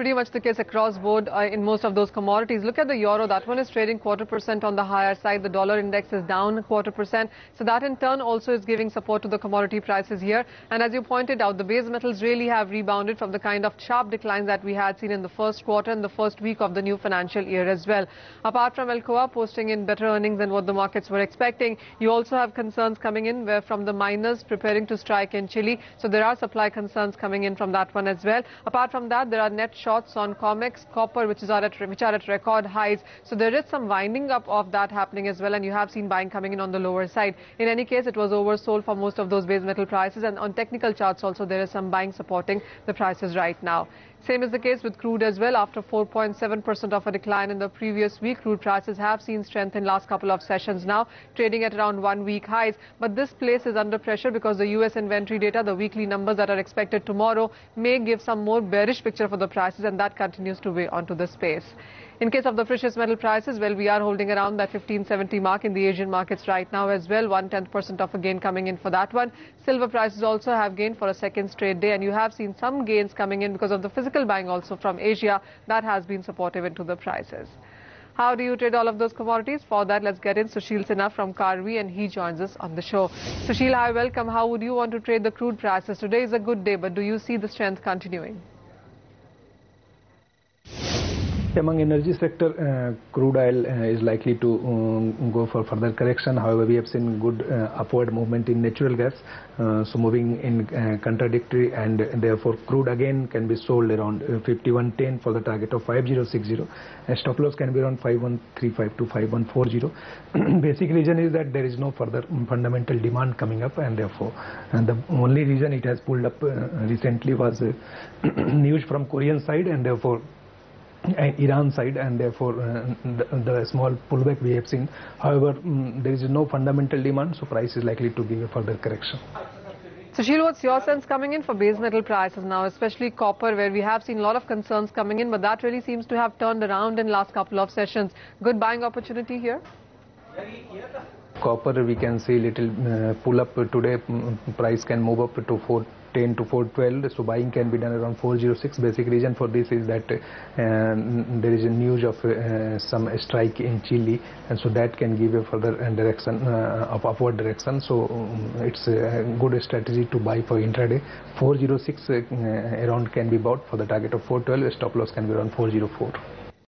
pretty much the case across board in most of those commodities. Look at the euro. That one is trading 0.25% on the higher side. The dollar index is down 0.25%. So that in turn also is giving support to the commodity prices here. And as you pointed out, the base metals really have rebounded from the kind of sharp declines that we had seen in the first quarter and the first week of the new financial year as well. Apart from Alcoa posting in better earnings than what the markets were expecting, you also have concerns coming in where from the miners preparing to strike in Chile. So there are supply concerns coming in from that one as well. Apart from that, there are net shorts on COMEX, copper, which are at record highs. So there is some winding up of that happening as well, and you have seen buying coming in on the lower side. In any case, it was oversold for most of those base metal prices, and on technical charts also there is some buying supporting the prices right now. Same is the case with crude as well. After 4.7% of a decline in the previous week, crude prices have seen strength in last couple of sessions now, trading at around 1 week highs. But this place is under pressure because the US inventory data, the weekly numbers that are expected tomorrow, may give some more bearish picture for the prices, and that continues to weigh onto the space. In case of the precious metal prices, well, we are holding around that 1570 mark in the Asian markets right now as well. 1/10% of a gain coming in for that one. Silver prices also have gained for a second straight day, and you have seen some gains coming in because of the physical buying also from Asia. That has been supportive into the prices. How do you trade all of those commodities? For that, let's get in Sushil Sinha from Karvy, and he joins us on the show. Sushil, hi, welcome. How would you want to trade the crude prices? Today is a good day, but do you see the strength continuing? Among energy sector, crude oil is likely to go for further correction. However, we have seen good upward movement in natural gas, so moving in contradictory, and therefore crude again can be sold around 51.10 for the target of 5060. Stop loss can be around 5135 to 5140. Basic reason is that there is no further fundamental demand coming up, and therefore the only reason it has pulled up recently was news from Korean side, and therefore Iran side, and therefore the small pullback we have seen. However, there is no fundamental demand, so price is likely to give a further correction. Sushil, what's your sense coming in for base metal prices now, especially copper, where we have seen a lot of concerns coming in, but that really seems to have turned around in last couple of sessions. Good buying opportunity here? Copper, we can see little pull up today. Price can move up to 410 to 412, so buying can be done around 406. Basic reason for this is that there is a news of some strike in Chile, and so that can give a further direction of upward direction. So it's a good strategy to buy for intraday. 406 around can be bought for the target of 412. Stop loss can be around 404.